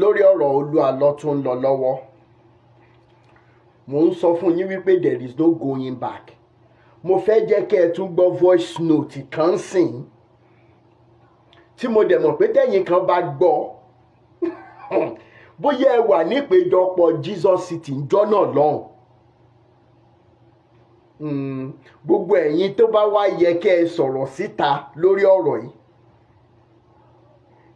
lórí ọ̀rọ̀ Olú Alo tó ń lọ lọ́wọ́. Mo ń sọ fún yín wípé there is no going back. Mo fẹ́ jẹ́ kẹ́ ẹ tún gbọ́ voice note kan sìn tí mo dẹ̀ mọ̀ pé tẹ̀yin kan bá gbọ́ bóyá ẹ wà nípéjọpọ̀ Jesus City ńjọ́ náà lọ́hùn. Gbogbo ẹ̀yin tó bá wá yẹ kẹ́ ẹ sọ̀rọ̀ síta lórí ọ̀rọ̀ yìí,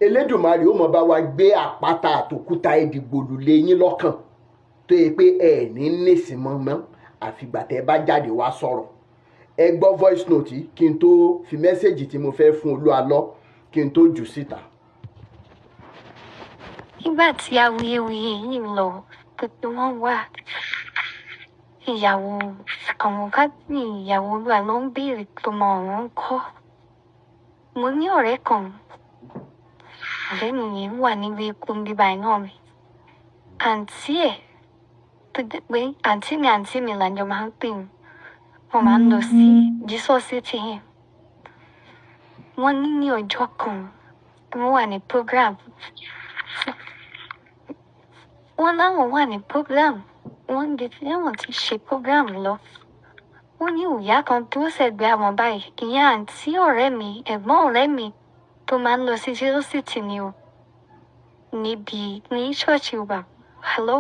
Elédùmarè ó mọ̀ bá wa gbé àpáta àtòkúta ìdìgbòlù lé yín lọ́kàn tó yẹ pé ẹ ní nísìmọ́ mọ́ àfìgbà tẹ́ bá jáde wá sọ̀rọ̀. Ẹ gbọ́ voice note yìí kí n tó fi mẹ́sẹ̀gì tí mo fẹ́ fún Olú Alo kí n tó jù síta. Nígbà tí awuyewuye yìí lọ gbogbo wọn wà ìyàwó àwọn káàdì ìyàwó Olú Alo ń béèrè tó mọ ọ̀rọ̀ ń kọ́. Mo ní ọ̀rẹ́ kan ọ̀rẹ́ mi yẹn wà níbi ikú bíbá iná mi. Àǹtí ẹ̀ tó jẹ́ pé àǹtí mi làjọ máa ń pè mí. Wọ́n máa ń lọ sí Jesus City yẹn. Wọ́n ní ọjọ́ kan wọ́n wà ní program. Wọ́n láwọn wà ní program. Wọ́n ń gbé wọ́n ti ṣe program lọ. Wọ́n ní ìyá kan tó ṣẹ̀gbẹ́ àwọn báyìí. Ìyá àǹtí ọ̀rẹ́ mi, ẹ̀gbọ́n ọ̀rẹ́ mi tó máa ń lọ sí Jesus City ni o. Ní ṣọ́ọ̀ṣì wa. Hello?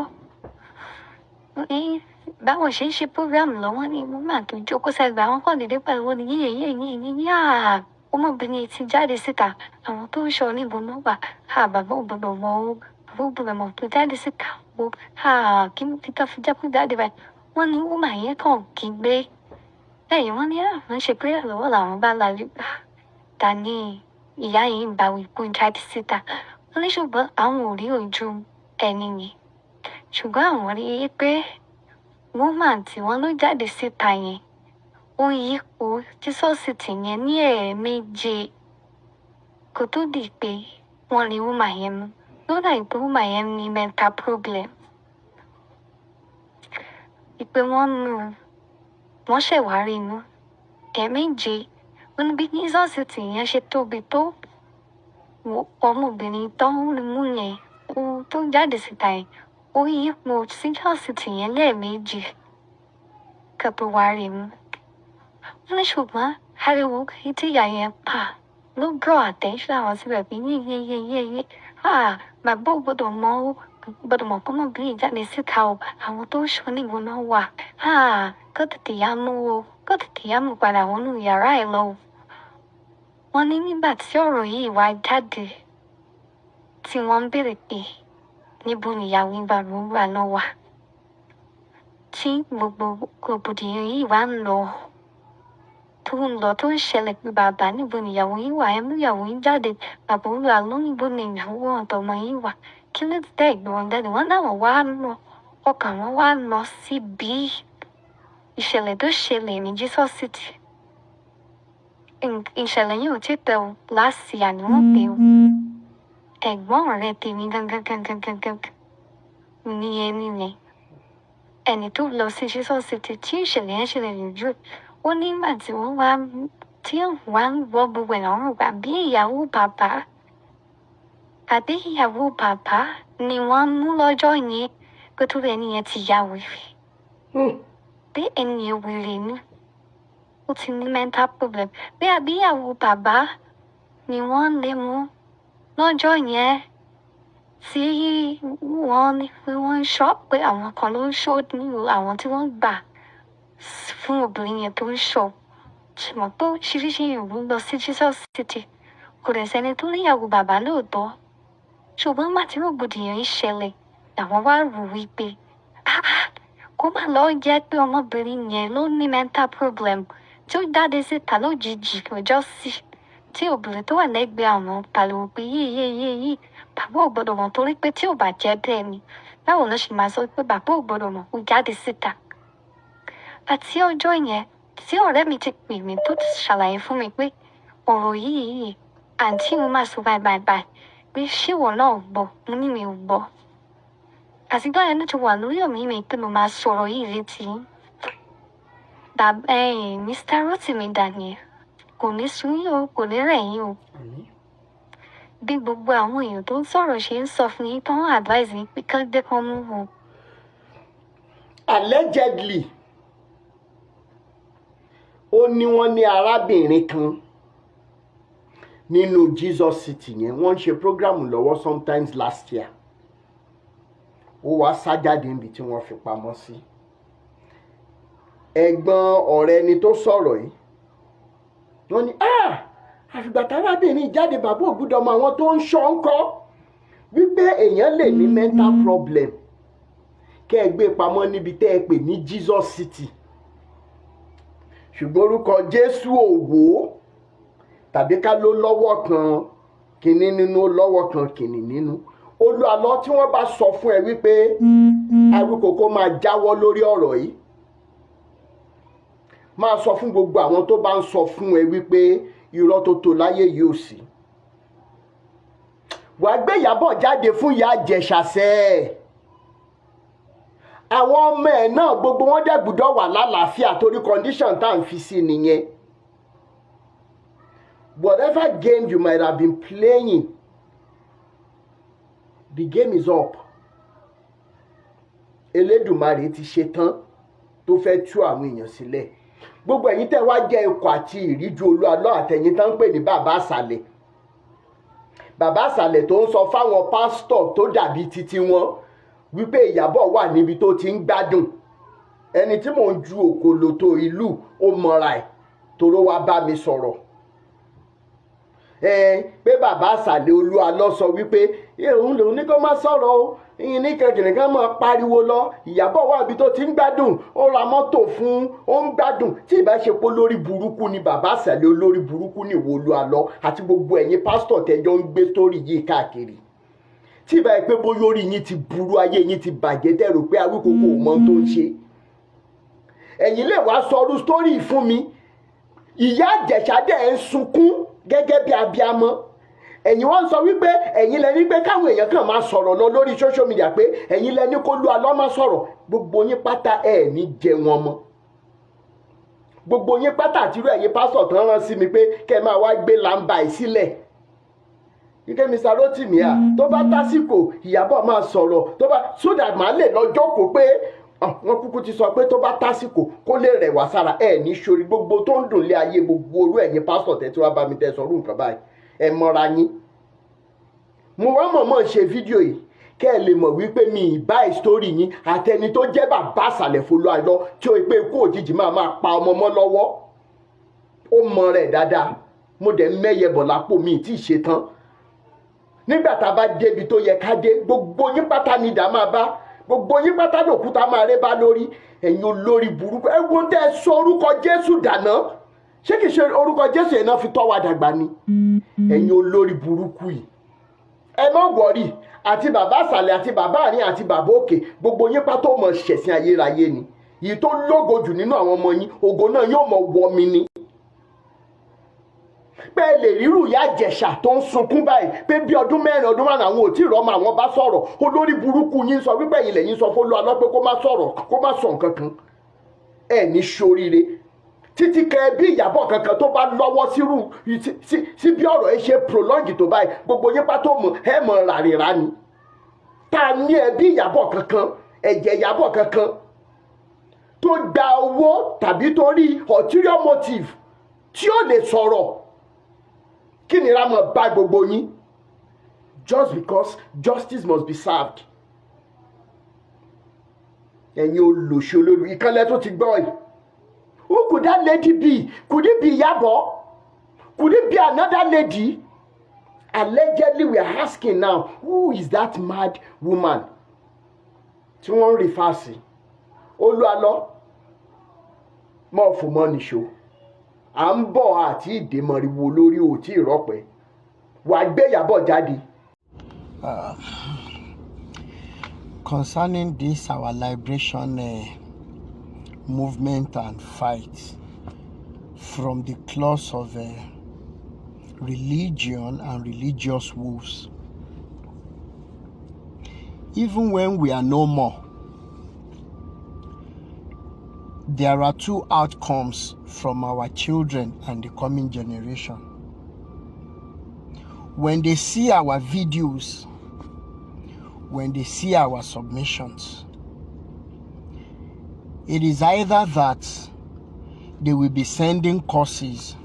Báwọn ṣe ń ṣe program lọ, wọ́n ní mo máa tó jókòó sẹ́gbẹ̀ẹ́ àwọn kan dédé pẹ̀lú wọn ní yíyá ọmọbìnrin ti jáde síta. Àwọn tó ń ṣọ́ níbo náà wà. Bàbá ò gbọdọ̀ mọ̀ ó. Bàbá ò gbọdọ̀ mọ̀ tó jáde síta. Kí ló ti tọ́ fi jẹ́ kó jáde báyìí? Wọ́n ní woman yẹn kàn kígbe. Lẹ́yìn wọ́n ní wọ́n ṣe prayer lọ́wọ́ làwọn bá lálẹ́ gbà. Ta ni ìyá yìí ń bá wí kó jáde síta? Wọ́n ní ṣùgbọ́n àwọn ò rí ojú ẹni yẹn. Ṣùgbọ́n àwọn rí i pé woman tí wọ́n ló jáde síta yẹn ó yípo Jesus City yẹn ní ẹ̀ẹ̀méje kó tó di pé wọ́n rí woman yẹn mú. Ló dà pé woman yẹn ní mental problem. Ìpè wọ́n ṣẹ̀wárí mú ẹ̀ẹ̀méje. Wọ́n ní bí Jesus City yẹn ṣe tóbi tó ọmọbìnrin tó ń mú yẹn tó jáde síta yẹn ó yípo Jesus City yẹn lẹ́ẹ̀méje kó tó wá rí mú. Wọ́n ní ṣùgbọ́n ariwo tí ìyá yẹn pa ló draw attention àwọn síbẹ̀ bí yéyéyéyé. Bàbá ò gbọdọ̀ mọ̀ ó gbọdọ̀ mọ̀ pé ọmọbìnrin jáde síta o. Àwọn tó ń ṣọ́ níbo náà wà. Kó tètè yá mú o. Kó tètè yá mú padà wọnú yàrá ẹ̀ lọ. Wọ́n ní nígbà tí ọ̀rọ̀ yìí wá jáde tí wọ́n ń béèrè pé níbo ni ìyàwó Olú Alo wà. Tí gbogbo rògbòdìyàn yìí wá ń lọ tó ń ṣẹlẹ̀ pé bàbá níbo ni ìyàwó yìí wà. Ẹ mú ìyàwó yìí jáde. Bàbá Olú Alo níbo ni ìyàwó ọ̀tọ̀mọ yìí wà. Kí ló dé ẹ̀gbọ́n wọn jáde? Wọ́n láwọn wá lọ ọkàn wọn wá lọ síbi ìṣẹ̀lẹ̀ tó ṣẹlẹ̀ ní Jesus City. Ìṣẹ̀lẹ̀ yìí ò tí pẹ́ o. Last year ni wọ́n pè o. Ẹ̀gbọ́n ọ̀rẹ́ tèmi gangan ní ẹni yẹn. Ẹni tó lọ sí Jesus City tí ìṣẹ̀lẹ̀ yẹn ṣẹlẹ̀ lójú. Ó ní ìgbà tí wọ́n wá ń wọ́ gbogbo ẹ̀ lọ́rùn gbà bí ìyàwó bàbá ni wọ́n mú lọ́jọ́ yẹn pé tó ẹni yẹn ti ya wèrè. Pé ẹni yẹn wèrè ni. Ó ti ní mental problem. Bí àbí ìyàwó bàbá ni wọ́n lè mú lọ́jọ́ yẹn tí wọ́n ní pé wọ́n ń ṣọ́ pé àwọn kan ló ń ṣọ́ nínú àwọn tí wọ́n gbà fún obìnrin yẹn tó ń ṣọ́. Ṣùgbọ́n pé oríṣiríṣi ìlú lọ sí Jesus City. Kò dẹ̀ sẹ́ni tó níyàwó bàbá lóòótọ́. Ṣùgbọ́n nígbà tí rògbòdìyàn yìí ṣẹlẹ̀ làwọn wá rò wípé kó má lọ jẹ́ pé ọmọbìnrin yẹn ló ní mental problem tí ó jáde síta lójijì lọ́jọ́ sí tí obìnrin tó wà lẹ́gbẹ̀ẹ́ àwọn pariwo pé yéyéyéyé bàbá ò gbọdọ̀ mọ̀ torí pé tí ò bá jẹ́ bẹ́ẹ̀ ni báwo ló ṣe máa sọ pé bàbá ò gbọdọ̀ mọ̀ kó jáde síta. Àti ọjọ́ yẹn tí ọ̀rẹ́ mi ti pè mí tó ti ṣàlàyé fún mi pé ọ̀rọ̀ yìí àǹtí mi máa sọ báyìí pé ṣé ìwọ náà gbọ́? Mo ní mi ò gbọ́. Àtìgbà yẹn ló ti wà lórí ọ̀mí mi pé mo máa sọ̀rọ̀ yìí létí. Mr. Rotimi Daniel kò ní sún yín o, kò ní rẹ̀ yín o. bí gbogbo àwọn èèyàn tó ń sọ̀rọ̀ ṣe ń sọ fún yín tó ń advise yín pé kán gbé kan mú wò. Allegedly ó ní wọ́n ní arábìnrin kan nínú Jesus City yẹn wọ́n ń ṣe program lọ́wọ́ sometimes last year ó wá sá jáde níbi tí wọ́n fi pamọ́ sí. Ẹ̀gbọ́n ọ̀rẹ́ ẹni tó sọ̀rọ̀ yìí wọ́n ní àfìgbà tárábìnrin jáde bàbá ògbúdọ̀ mọ àwọn tó ń ṣọ́ ń kọ́ wípé èèyàn lè ní mental problem kẹ́ ẹ gbé pamọ́ níbi tẹ́ ẹ pè ní Jesus City ṣùgbọ́n orúkọ Jésù òwò tàbí ká ló lọ́wọ́ kan kìíní nínú lọ́wọ́ kan kìíní nínú. Olú Alo tí wọ́n bá sọ fún ẹ wípé Awíkókó máa jáwọ́ lórí ọ̀rọ̀ yìí máa sọ fún gbogbo àwọn tó bá ń sọ fún ẹ wípé irọ́ tó tó láyé yìí ò sí. Wàá gbé Iyabo jáde fún ìyá Ìjẹ̀ṣà sẹ́ẹ̀. Àwọn ọmọ ẹ̀ náà gbogbo wọn dẹ̀ gbọ́dọ̀ wà lálàáfíà torí condition tá à ń fi sí nìyẹn. Whatever game you might have been playing, the game is up. Elédùmarè ti ṣe tán tó fẹ́ tú àwọn èèyàn sílẹ̀. Gbogbo ẹ̀yin tẹ́ wá jẹ́ ikọ̀ àti ìríjú Olú Alo àtẹ̀yin tán ń pè ní bàbá àsàlẹ̀. Bàbá àsàlẹ̀ tó ń sọ fáwọn pásítọ̀ tó dàbí titi wọn wípé Iyabo wà níbi tó ti ń gbádùn. Ẹni tí mò ń ju òkòlò tó ìlú ó mọra ẹ̀ toró wá bá mi sọ̀rọ̀. Pé bàbá àsàlẹ̀ Olú Alo sọ wípé òun lòun ní kó má sọ̀rọ̀ o ìyìn ní kẹ̀kẹ̀rẹ̀ kan máa pariwo lọ. Iyabo wà níbi tó ti ń gbádùn ó ra mọ́tò fún ó ń gbádùn tí ìbá ṣe pé olórí burúkú ni bàbá àsàlẹ̀ olórí burúkú ni ìwọ Olú Alo àti gbogbo ẹ̀yin pásítọ̀ tẹ́jọ́ ń gbé sórí yìí káàkiri. Tí ìbá yẹ pé bóyá orí yín ti burú ayé yín ti bàjẹ́ tẹ̀rù pé Awíkókó ò mọ tó ń ṣe. Ẹ̀yin lè wá sọrú sítórì fún mi. Ìyá Ìjẹ̀ṣà dẹ̀ ń sunkún gẹ́gẹ́ bí abiyamọ. Ẹ̀yin wọ́n sọ wípé ẹ̀yin lẹ ní pé káwọn èèyàn kàn máa sọ̀rọ̀ lọ lórí social media pé ẹ̀yin lẹ ní kó Olú Alo máa sọ̀rọ̀. Gbogbo yín pátá ẹ̀ ní jẹ wọn mọ́. Gbogbo yín pátá àtirú ẹ̀yin pásítọ̀ tán rán sí mi pé kẹ́ máa wá gbé làǹbà ẹ̀ sílẹ̀. Ike Mr. Rotimi tó bá tásìkò Iyabo máa sọ̀rọ̀ tó bá so that màá lè lọ jókòó pé wọ́n kúkú ti sọ pé tó bá tásìkò kó lè rẹ̀ wá sára ẹ̀ ní sori gbogbo tó ń dùn lé ayé gbogbo orú ẹ̀yin pásítọ̀ tẹ́ tí wàá bá mi tẹ́ sọ̀rọ̀ nǹkan báyìí ẹ mọ́ra yín. Mo wá mọ̀ọ́mọ̀ ṣe fídíò yìí kẹ́ ẹ lè mọ̀ wípé mi ì bá ìsítórì yín àtẹni tó jẹ́ bàbá àsàlẹ̀ Olú Alo tí ó pé ikú òjijì máa pa ọmọ mọ́ lọ́wọ́. Ó mọ rẹ̀ dáadáa mo dẹ̀ mẹ́yẹ bọ̀ lápò mi ì tí ì ṣe tán. Nígbà tá a bá débi tó yẹ ká dé gbogbo yín pátá ni ìdá máa bá gbogbo yín pátá lòkúta máa ré bá lórí ẹ̀yin olórí burúkú. Ẹ wo tẹ́ ẹ sọ orúkọ Jésù dànà ṣé kìí ṣe orúkọ Jésù yẹn náà fi tọ́ wa dàgbà ni. Ẹ̀yin olórí burúkú yìí ẹ má wọ̀rí àti bàbá àsàlẹ̀ àti bàbá àárín àti bàbá òkè gbogbo yín pátá mọ̀ ṣẹ̀sìn ayérayé ni. Èyí tó lógo jù nínú àwọn ọmọ yín ògo náà yóò mọ̀ wọ mi ni. Pé ẹ lè rírù ìyá Ìjẹ̀ṣà tó ń sunkún báyìí pé bí ọdún mẹ́rin ọdún márùn àwọn ò tí ì rọ́mọ àwọn bá sọ̀rọ̀ olórí burúkú yín sọ wípé ẹ̀yin lẹ́yìn sọ fún Olú Alo pé kó má sọ̀rọ̀ kó má sọ nǹkan kan. Ẹ ní ṣoríire títí kẹ bí Iyabo kankan tó bá lọ́wọ́ sírú sí bí ọ̀rọ̀ ẹ ṣe prolong tó báyìí gbogbo yín pátó mọ̀ ẹ mọ̀ ràrìrà ni. Ta ní ẹ bí Iyabo kankan ẹ̀jẹ̀ Iyabo kankan tó gba owó tàbí torí ulterior motive tí ó lè sọ̀rọ̀. Kí ni rámọ̀ bá gbogbo yín? Just because justice must be served. Ẹ̀yin olòṣì olórí ìkànnì tó ti gbọ́ yìí. Who could that lady be? Could it be Iyabo? Could it be another lady? Allegedly we are asking now, who is that mad woman? Tí wọ́n ń refer sí. Olú Alo mọ̀ fún mọ́ni ṣo. À ń bọ̀ àti ìdèmọ̀rìwò lórí òtí ìrọ́pẹ́ wàá gbé Iyabo jáde. Concerning this our liberation movement and fight from the claws of religion and religious wolves, even when we are no more, there are two outcomes from our children and the coming generation. when they see our videos, when they see our submissions, it is either that they will be sending courses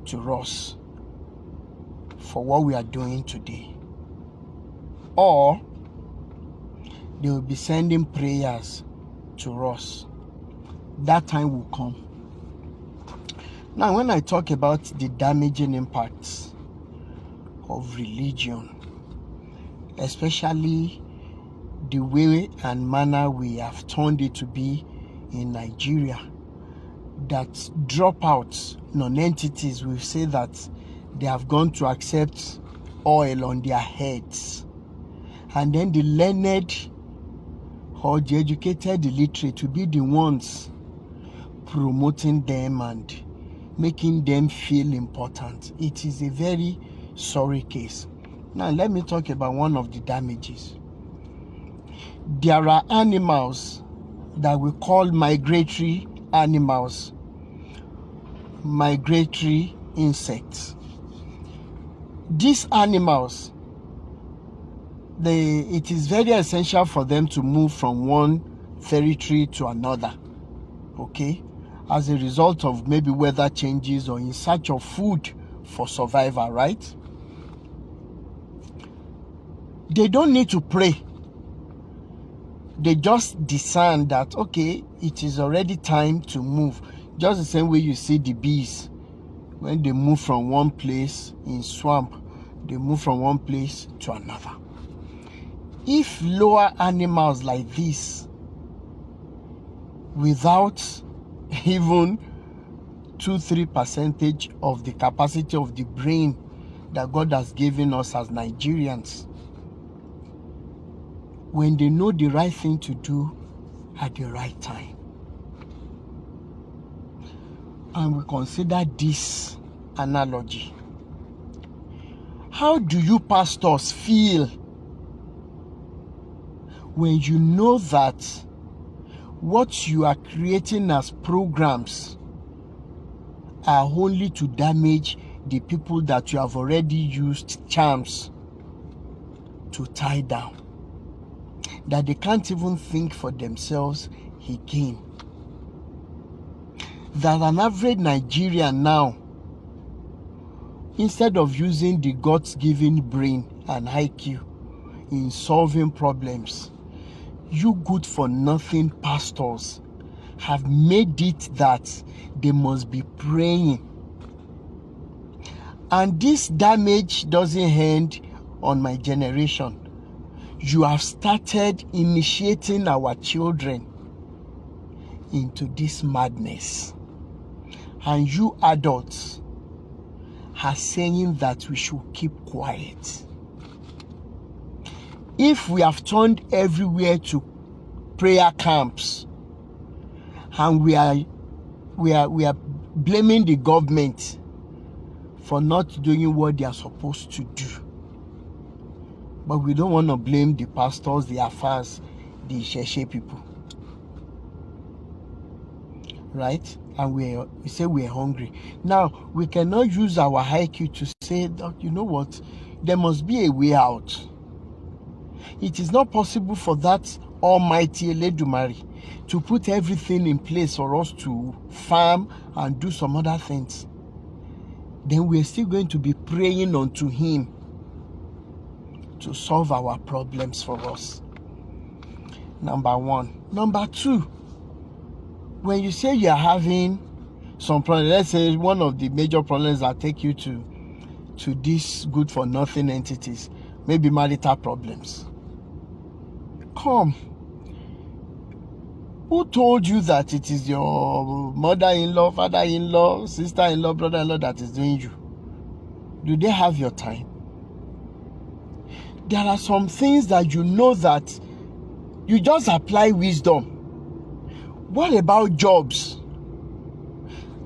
to us for what we are doing today, or they will be sending prayers to us. That time will come. Now, when I talk about the damaging impacts of religion, especially the way and manner we have turned it to be in Nigeria, that dropouts, non-entities will say that they have gone to accept oil on their heads, and then the learned or the educated illiterate will be the ones promoting them and making them feel important. It is a very sorry case. Now, let me talk about one of the damages. There are animals that we call migratory animals, migratory insects. These animals, it is very essential for them to move from one territory to another, okay, as a result of maybe weather changes or in search of food for survival, right? They don't need to pray. They just discern that, okay, it is already time to move. Just the same way you see the bees, when they move from one place in swamp, they move from one place to another. If lower animals like this, without even 2-3% of the capacity of the brain that God has given us as Nigerians, when they know the right thing to do at the right time, and we consider this analogy, how do you pastors feel when you know that what you are creating as programs are only to damage the people that you have already used charms to tie down, that they can't even think for themselves again? That an average Nigerian now, instead of using the God-given brain and IQ in solving problems, you good-for-nothing pastors have made it that they must be praying. And this damage doesn't end on my generation. You have started initiating our children into this madness. And you adults are saying that we should keep quiet. If we have turned everywhere to prayer camps, and we are blaming the government for not doing what they are supposed to do, but we don't want to blame the pastors, the affairs, the Sheshe people, right? And we say we are hungry. Now, we cannot use our IQ to say that, you know what, there must be a way out. It is not possible for that almighty Eledumare to put everything in place for us to farm and do some other things. Then we are still going to be praying unto him to solve our problems for us. Number one. Number two, when you say you are having some problems, let's say one of the major problems that take you to these good-for-nothing entities, maybe marital problems. Come. Who told you that it is your mother-in-law, father-in-law, sister-in-law, brother-in-law that is doing you? Do they have your time? There are some things that you know that you just apply wisdom. What about jobs?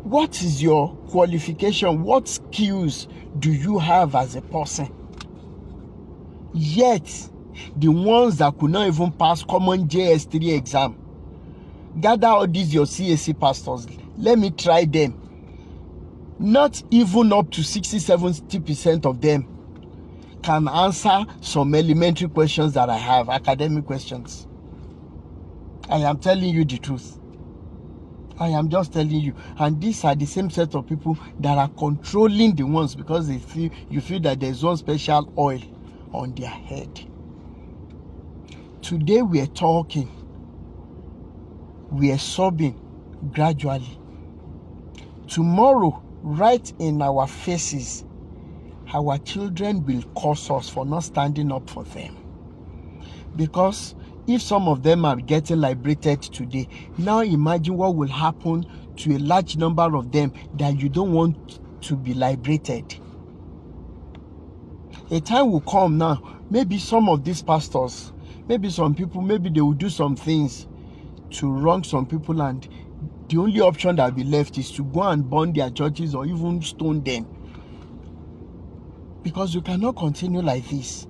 What is your qualification? What skills do you have as a person? Yet, the ones that could not even pass common JS3 exam, gather all these your CAC pastors, let me try them. Not even up to 60-70% of them can answer some elementary questions that I have, academic questions. I am telling you the truth. I am just telling you. And these are the same set of people that are controlling the ones because you feel that there's one special oil on their head. Today we are talking. We are sobbing gradually. Tomorrow, right in our faces, our children will curse us for not standing up for them. Because if some of them are getting liberated today, now imagine what will happen to a large number of them that you don't want to be liberated. A time will come now, maybe some of these pastors, maybe some people, maybe they will do some things to wrong some people, and the only option that will be left is to go and burn their churches or even stone them. Because you cannot continue like this.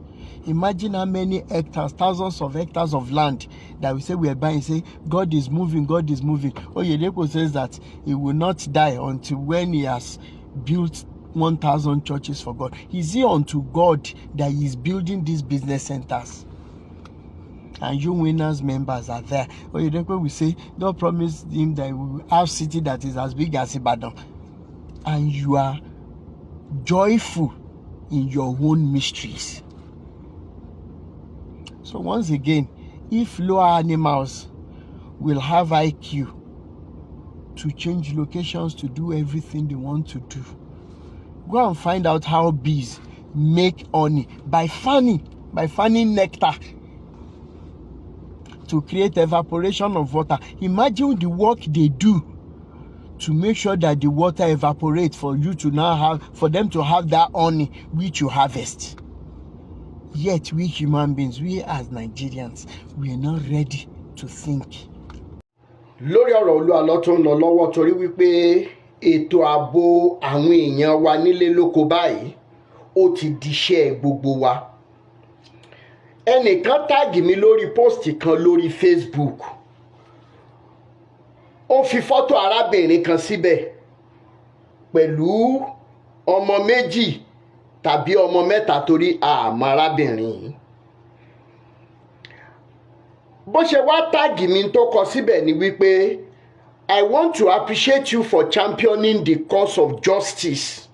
Imagine how many hectares, thousands of hectares of land that we say we are buying, say God is moving, God is moving. Oyedepo says that he will not die until when he has built 1,000 churches for God. Is it unto God that he is building these business centers? And you winners members are there. Oyedepo will say, God promised him that he will have city that is as big as Ibadan. And you are joyful in your own mysteries. So once again, if lower animals will have IQ to change locations to do everything they want to do, go and find out how bees make honey by fanning nectar to create evaporation of water. Imagine the work they do to make sure that the water evaporates for you to now have, for them to have that honey which you harvest. Yet we human beings, we as Nigerians, we are not ready to think. Lórí ọ̀rọ̀ Olú Alo tó ń lọ lọ́wọ́ torí wípé ètò ààbò àwọn èèyàn wa nílé lóko báyìí ó ti diṣẹ́ gbogbo wa. Ẹnìkan táàgì mi lórí póòstì kan lórí Facebook. Ó fi fọ́tò arábìnrin kan síbẹ̀ pẹ̀lú ọmọ méjì tàbí ọmọ mẹ́ta torí àmọ́ arábìnrin. Bó ṣe wá táàgì mi tó kọ síbẹ̀ ni wípé I want to appreciate you for championing the cause of justice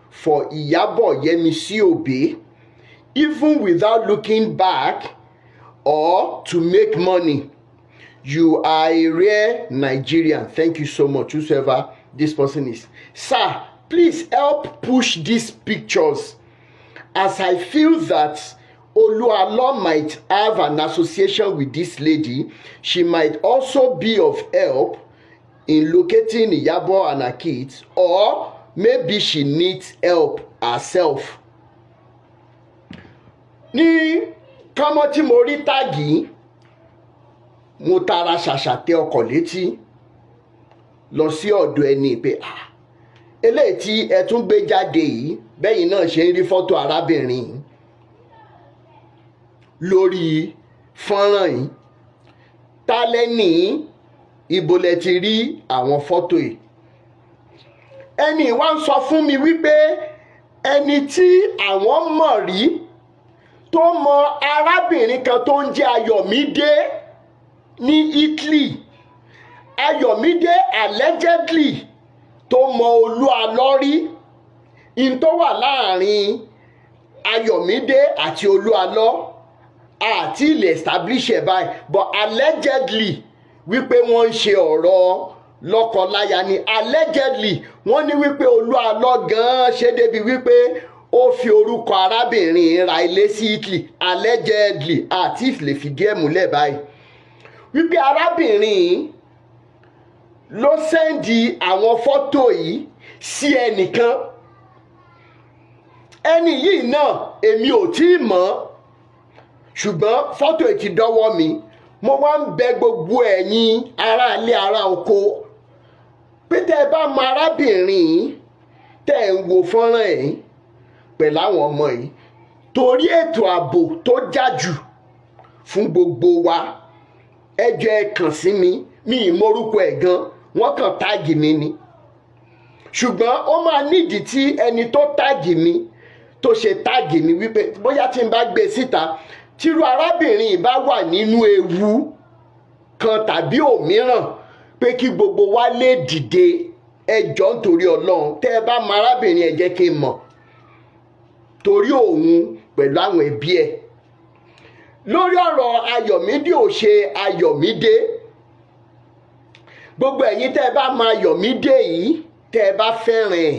for Iyabo Obe, even without looking back or to make money. You are a rare Nigerian. Thank you so much, whoever this person is. Sir, please help push these pictures, as I feel that Olu Alo might have an association with this lady. She might also be of help in locating Iyabo and her kids, or maybe she needs help herself. Ní kọ́mọ́ tí mo rí táàgì, mo tara ṣàṣà tẹ ọkọ̀ létí lọ sí ọ̀dọ̀ ẹni pé eléyìí tí ẹ tún gbé jáde yìí bẹ́yìn náà ṣe ń rí fọ́tò arábìnrin lórí fọ́nrán yìí, ta lẹ́ni ibo lẹ ti rí àwọn fọ́tò yìí. Ẹni wá ń sọ fún mi wípé ẹni tí àwọn mọ̀ rí tó mọ arábìnrin kan tó ń jẹ́ Ayọ̀mídé ní Italy. Ayọ̀mídé allegedly tó mọ Olú Alo rí. In tó wà láàrin Ayọ̀mídé àti Olú Alo àti ilẹ̀ establish ẹ̀ báyìí, but allegedly wípé wọ́n ń ṣe ọ̀rọ̀ lọ́kọláya ni. Allegedly wọ́n ní wípé Olú Alo gan-an ṣe débi wípé ó fi orúkọ arábìnrin ra ilé sí Italy. Allegedly àti ìfìlè fìdí ẹ̀ múlẹ̀ báyìí wípé arábìnrin ló sẹ́ndì àwọn fọ́tò yìí sí ẹnìkan. Ẹni yìí náà èmi ò tí ì mọ̀, ṣùgbọ́n fọ́tò yìí ti dọ́wọ́ mi. Mo wá ń bẹ gbogbo ẹ̀yin aráalé ará oko pé tẹ́ ẹ bá mọ arábìnrin tẹ́ ẹ ń wo fọ́nrán yìí pẹ̀lú àwọn ọmọ yìí, torí ètò ààbò tó jájù fún gbogbo wa, ẹ jọ̀ọ́ ẹ kàn sí mi. Mi ì mọrúkọ ẹ̀ gan, wọ́n kàn táàgì mi ni. Ṣùgbọ́n ó máa nídìí tí ẹni tó táàgì mi tó ṣe táàgì mi wípé bóyá tí n bá gbé síta tírú arábìnrin yìí bá wà nínú ewu kan tàbí òmíràn pé kí gbogbo wa lè dìde ẹ jọ̀ọ́ nítorí Ọlọ́run tẹ́ ẹ bá mọ arábìnrin ẹ jẹ́ kí n mọ̀ torí òun pẹ̀lú àwọn ẹbí ẹ̀ lórí ọ̀rọ̀ Ayọ̀mídé ò ṣe Ayọ̀mídé gbogbo ẹ̀yin tẹ́ ẹ bá mọ Ayọ̀mídé yìí tẹ́ ẹ bá fẹ́ràn ẹ̀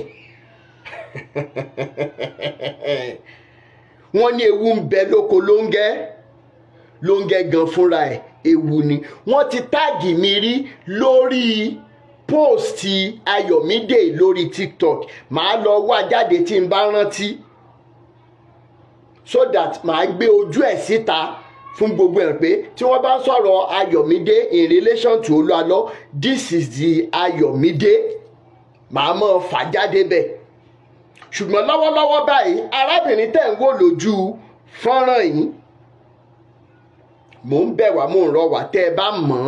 wọ́n ní ewu ń bẹ lóko lóńgẹ́ gan fúnra ẹ̀ ewu ni wọ́n ti táàgì mi rí lórí póòstì Ayọ̀mídé lórí TikTok màá lọ wá jáde tí n bá rántí so that màá gbé ojú ẹ̀ síta fún gbogbo ẹ̀ pé tí wọ́n bá sọ̀rọ̀ Ayọ̀mídé in relation to Olu Alo this is the Ayọ̀mídé màá mọ̀ fà jáde bẹ́ẹ̀ ṣùgbọ́n lọ́wọ́lọ́wọ́ báyìí arábìnrin tẹ̀ ń wò lójú fọ́nrán yìí mò ń bẹ̀ wá mò ń rọ̀ wá tẹ́ ẹ bá mọ̀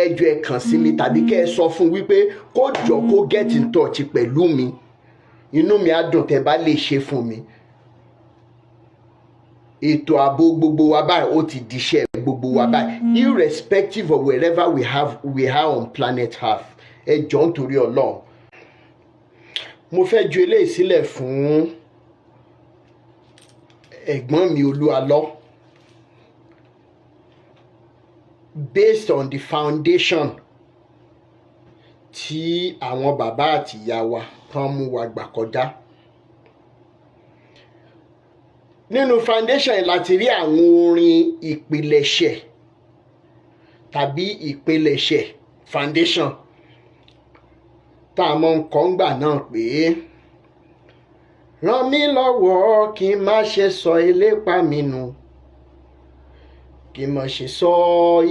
ẹ jọ̀ọ́ ẹ kàn sí mi tàbí kẹ́ ẹ sọ fún wípé kó jọ kó get in touch pẹ̀lú mi inú mi á dùn tẹ́ bá lè ṣe fún mi ètò ààbò gbogbo wa báyìí ó ti diṣẹ́ gbogbo wa báyìí irrespective of wherever we are on planet Earth ẹ jọ̀ọ́ nítorí Ọlọ́run mo fẹ́ ju eléyìí sílẹ̀ fún ẹ̀gbọ́n mi Olu Alo based on the foundation tí àwọn bàbá àti ìyá wa tán mú wa gbà kọjá nínú foundation yìí láti rí àwọn orin ìpilẹ̀ṣẹ̀ tàbí ìpilẹ̀ṣẹ̀ foundation tá a mọ̀ ń kọ́ ńgbà náà pé ràn mí lọ́wọ́ kí n má ṣe sọ ìlépa mi nù kí n má ṣe sọ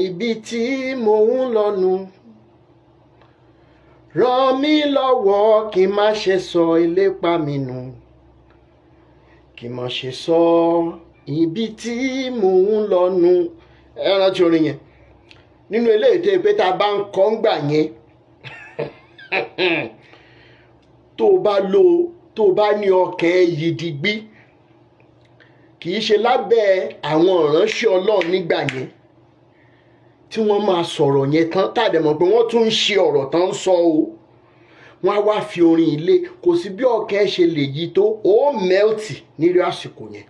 ibi tí mò ń lọ nù ràn mí lọ́wọ́ kí n má ṣe sọ ìlépa mi nù kí n má ṣe sọ ibi tí mò ń lọ nù ẹ rántí orin yẹn nínú eléyìí tó yẹ pé tá a bá ń kọ́ ńgbà yẹn tó bá ní ọkàn yidigbí kì í ṣe lábẹ́ àwọn ìránṣẹ́ Ọlọ́run nígbà yẹn tí wọ́n máa sọ̀rọ̀ yẹn tán tàdé mọ̀ pé wọ́n tún ń ṣe ọ̀rọ̀ tán ń sọ o wọ́n á wá fi orin ilé kò sí bí ọkàn ẹ ṣe lè yí tó ó mẹ́ọ̀tì nírú àsìkò yẹn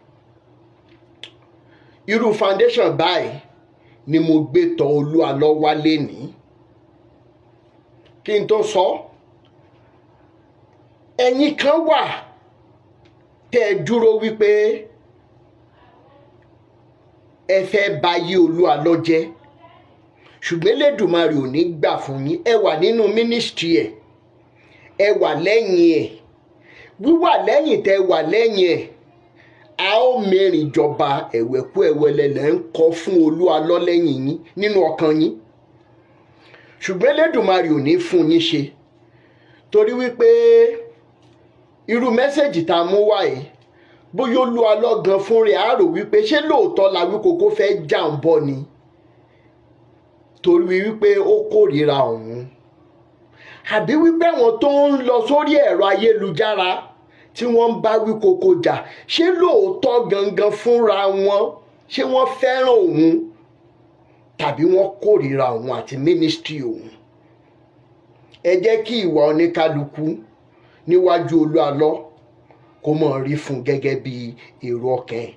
irú foundation báyìí ni mo gbé tọ̀ Olu Alo wá lénìí kí n tó sọ ẹ̀yin kan wà tẹ́ ẹ dúró wípé ẹ fẹ́ bayé Olu Alo jẹ́ ṣùgbọ́n Elédùmarè ò ní gbà fún yín ẹ wà nínú mínísítírì ẹ wà lẹ́yìn ẹ̀ wíwà lẹ́yìn tẹ́ wà lẹ́yìn ẹ̀ a ó mẹ́rin jọba ẹ̀wẹ̀kú ẹ̀wẹ̀lẹ̀lẹ̀ ń kọ fún Olu Alo lẹ́yìn yín nínú ọkàn yín ṣùgbọ́n Elédùmarè ò ní fún yín ṣe torí wípé irú mẹ́sẹ̀jì tá a mú wá yìí bóyá Olu Alo gan fún rẹ̀ á rò wípé ṣé lóòótọ́ la wí kókó fẹ́ jà ń bọ̀ ni torí wípé ó kórìíra òun àbí wípé àwọn tó ń lọ sórí ẹ̀rọ ayélujára tí wọ́n ń bá wí kókó jà ṣé lóòótọ́ gangan fúnra wọn ṣé wọ́n fẹ́ràn òun tàbí wọ́n kórìíra òun àti mínísítírì òun ẹ jẹ́ kí ìwà oníkálukú níwájú Olu Alo kó mọ̀ rí fún gẹ́gẹ́ bí èrò ọkàn ẹ̀.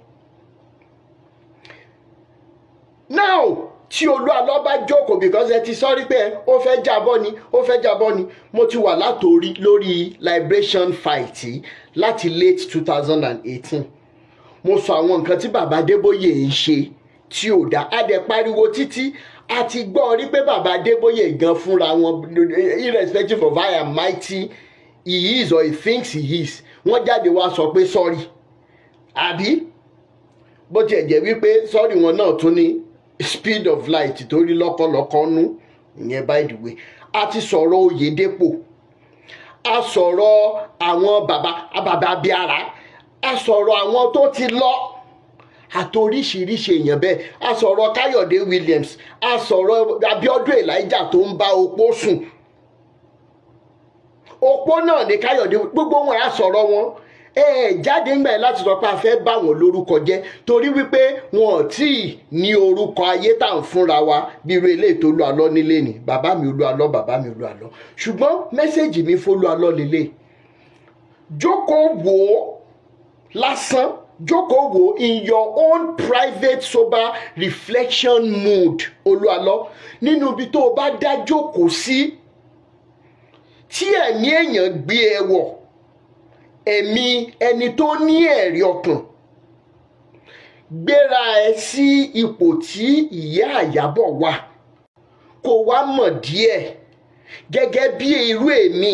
now tí Olu Alo bá jókòó because ẹ ti sọ́rí pé ó fẹ́ jábọ́ ni mo ti wà lórí liberation fight láti late 2018 mo sọ àwọn nǹkan tí bàbá Adébóyè ń ṣe tí ò dá a dẹ̀ pariwo títí a ti gbọ́ rí pé bàbá Adébóyè gan fúnra wọn irrespective of how mighty he is or he thinks he is wọ́n jáde wá sọ pé sorry àbí bó tiẹ̀ jẹ́ wípé sorry wọn náà tún ní speed of light torí lọ́kọ̀lọ́kọ̀ nú ìyẹn by the way a ti sọ̀rọ̀ Oyèdépò a sọ̀rọ̀ àwọn bàbá Abíárà a sọ̀rọ̀ àwọn tó ti lọ àtoríṣiríṣi èèyàn bẹ́ẹ̀ a sọ̀rọ̀ Káyọ̀dé Williams a sọ̀rọ̀ Abíọ́dún Elijah tó ń bá opó sùn opó náà ní Káyọ̀dé gbogbo wọn a sọ̀rọ̀ wọn jáde ńgbà yẹn láti sọ pé a fẹ́ bá wọn lórúkọ jẹ́ torí wípé wọn ò tí ì ní orúkọ ayé tá à ń fúnra wa bí irú eléyìí tó Olú Alọ nílé ni bàbá mi Olú Alọ bàbá mi Olú Alọ ṣùgbọ́n mẹ́sẹ̀gì mi fún Olú Alọ lélẹ̀ jókòó wò ó lásán jókòó wò in your own private sober reflection mood Olú Alọ nínú ibi tó o bá dá jókòó sí tí ẹ̀mí èèyàn gbé ẹ wọ̀ ẹ̀mí ẹni tó ní ẹ̀rí ọkàn gbéra ẹ sí ipò tí ìyá Ìyábọ̀ wà kó wá mọ̀ díẹ̀ gẹ́gẹ́ bí irú èmi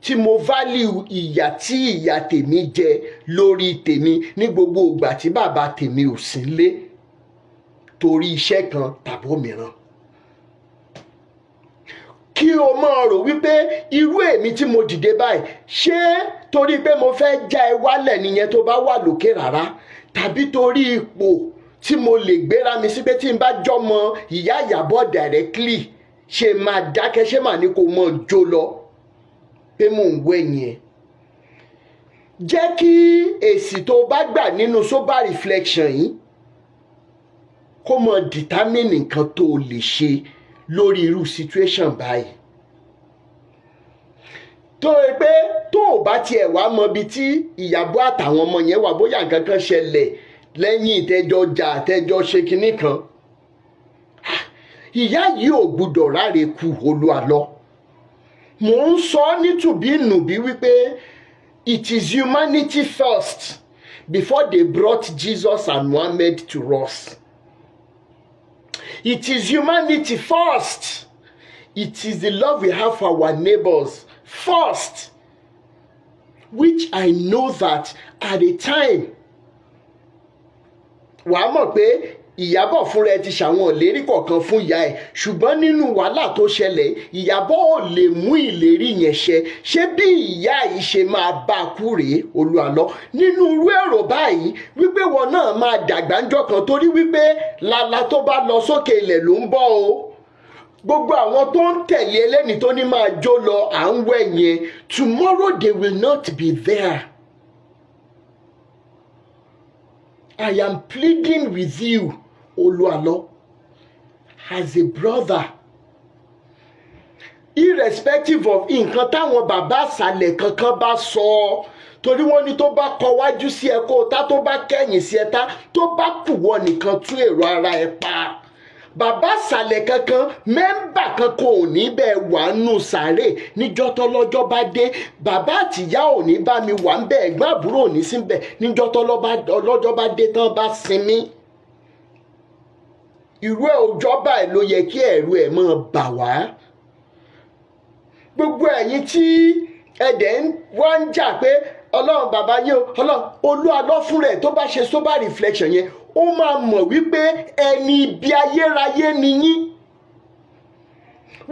tí mo value ìyà tí ìyá tèmi jẹ lórí tèmi ní gbogbo ìgbà tí bàbá tèmi ò sí nílé torí iṣẹ́ kan tàbí òmíràn. Kí o máa rò wípé irú èmi tí mo dìde báyìí ṣé torí pé mo fẹ́ já ẹ wálẹ̀ nìyẹn tó bá wà lókè rárá tàbí torí ipò tí mo lè gbéra mi sí pé tí n bá jọmọ ìyá Ìyábọ̀ directly ṣe máa dákẹ́ ṣé màá ní kó mọ̀ jó lọ pé mò ń wẹ̀yìn ẹ̀. Jẹ́ kí èsì tó bá gbà nínú sober reflection yìí kó mọ̀ determine nǹkan tó lè ṣe lórí irú situation báyìí. Tó o pé tó o bá tiẹ̀ wá mọ ibi tí Ìyábọ̀ àtàwọn ọmọ yẹn wà bóyá nǹkan kan ṣẹlẹ̀ lẹ́yìn ìtẹ́jọ́ jà àtẹ́jọ́ ṣe kinní kan ìyá yìí ò gbúdọ̀ ráre kú Olú Alọ. Mò ń sọ nítùbí nùbí wípé it is humanity first before they brought Jesus and Muhammad to us. It is humanity first. It is the love we have for our neighbors first, which I know that at a time wàá mọ̀ pé Ìyábọ̀ fúnra ẹ ti ṣàwọn ìlérí kọ̀ọ̀kan fún ìyá ẹ̀ ṣùgbọ́n nínú wàhálà tó ṣẹlẹ̀ Ìyábọ̀ ò lè mú ìlérí yẹn ṣe bí ìyá yìí ṣe máa bá a kú rèé Olú Alọ nínú irú èrò báyìí wípé wọn náà máa dàgbà ńjọ́ kan torí wípé lala tó bá lọ sókè ilẹ̀ ló ń bọ̀ o gbogbo àwọn tó ń tẹ̀lé ẹlẹ́ni tó ní máa jó lọ à ń wẹ̀ yẹn tomorrow they will not be there. I am pleading with you Olú Alọ as a brother irrespective of nǹkan táwọn bàbá àṣàlẹ̀ kankan bá sọ torí wọ́n ní tó bá kọ wájú sí ẹ kó tá tó bá kẹ̀yìn sí ẹ tá tó bá kù wọ nìkan tún èrò ara ẹ pa bàbá àṣàlẹ̀ kankan mẹ́mbà kankan ò ní bẹ́ẹ̀ wà nù sàárè níjọ́ tọ́lọ́jọ́ bá dé bàbá àtìyá ò ní bá mi wà ń bẹ́ẹ̀ ẹ̀gbọ́n àbúrò ò ní sí bẹ́ẹ̀ níjọ́ tọ́lọ́jọ́ bá dé tán bá sinmi irú ẹ̀ ọjọ́ báyìí ló yẹ kí ẹ̀rù ẹ̀ máa bà wá gbogbo ẹ̀yin tí ẹ̀dẹ̀ wá ń jà pé ọlọ́run bàbá yín o ọlọ́run Olú Alọ fún rẹ̀ tó bá ṣe sober reflection yẹn ó máa mọ̀ wípé ẹni ibi ayérayé ni yín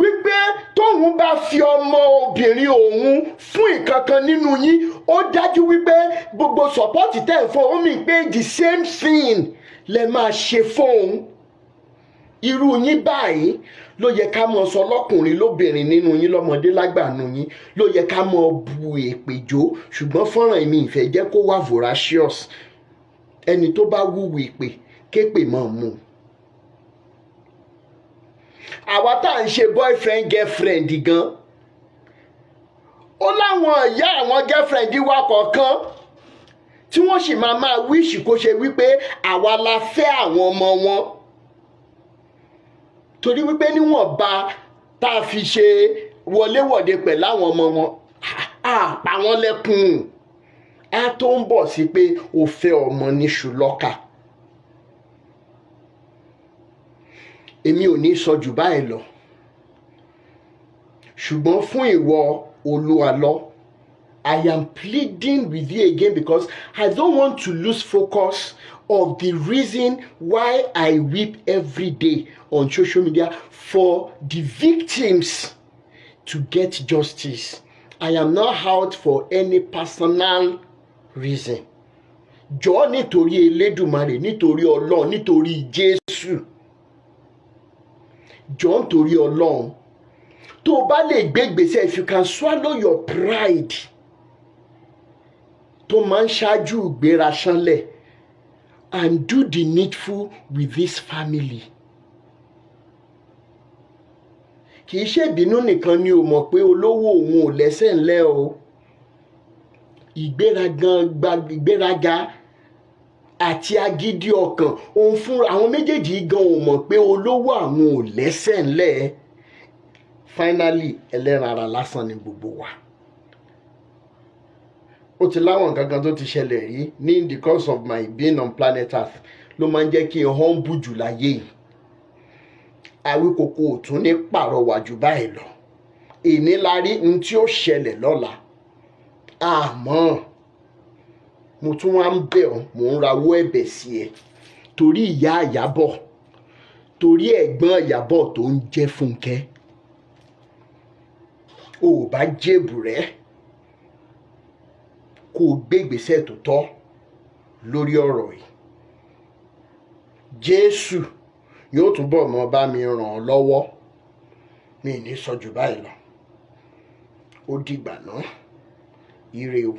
wípé tóun bá fi ọmọ obìnrin òun fún ìkankan nínú yín ó dájú wípé gbogbo sọ́pọ́tì tẹ̀ ń fún òun mi pé the same thing lẹ máa ṣe fóun irú yín báyìí ló yẹ ká mọ sọ lọ́kùnrin lóbìnrin nínú yín lọ́mọdé lágbà nínú yín ló yẹ ká mọ bu èpè jó ṣùgbọ́n fọ́nrán mi ìfẹ́ jẹ́ kó wà voracious ẹni tó bá wúwo èpè képè mọ́ mú. Àwa tá à ń ṣe boyfriend girlfriend gan ó láwọn ìyá àwọn girlfriend wa kọ̀ọ̀kan tí wọ́n sì máa wíṣì kó ṣe wípé àwa la fẹ́ àwọn ọmọ wọn torí wípé níwọ̀nba tá a fi ṣe wọléwọ̀de pẹ̀lú àwọn ọmọ wọn pa wọ́n lẹ́kùn á tó ń bọ̀ sí pé o fẹ́ ọmọ níṣu lọ́kà. Èmi ò ní sọ jù báyìí lọ ṣùgbọ́n fún ìwọ Olú Alọ I am pleading with you again because I don't want to lose focus of the reason why I weep every day on social media for the victims to get justice. I am not out for any personal reason. Jọ̀ọ́ nítorí Elédùmarè, nítorí Ọlọ́run, nítorí Jésù. Jọ̀ọ́ nítorí Ọlọ́run. Tó bá lè gbé ìgbésẹ̀, if you can swallow your pride tó máa ń ṣáájú ìgbéra ṣánlẹ̀ and do the needful with this family. Kì í ṣe ìbínú nìkan ni o mọ̀ pé olówó òun ò lẹ́sẹ̀ ńlẹ̀ o. Ìgbéraga àti agídí ọkàn òun fún àwọn méjèèjì gan ò mọ̀ pé olówó àwọn ò lẹ́sẹ̀ ńlẹ̀. Finally ẹlẹ́ran ara lásán ni gbogbo wa. Ó ti láwọn nǹkan kan tó ti ṣẹlẹ̀ rí ní in the course of my being on planet Earth ló máa ń jẹ́ kí n humble jù láyé yìí. Àwíkòkò ò tún ní pàrọwà jù báyìí lọ. Èní la rí ohun tí ó ṣẹlẹ̀ lọ́la. Àmọ́ mo tún wá ń bẹ̀ ọ́, mò ń rawọ́ ẹ̀bẹ̀ sí ẹ torí ìyá Iyabo, torí ẹ̀gbọ́n Iyabo tó ń jẹ́ Fúnkẹ́. O ò bá jèbù rẹ̀ kó o gbé ìgbésẹ̀ tó tọ́ lórí ọ̀rọ̀ yìí. Jésù yóò túbọ̀ mọ́ bá mi ràn ọ́ lọ́wọ́. Mi ní sọ jù báyìí lọ. Ó dìgbà náà. Ire o.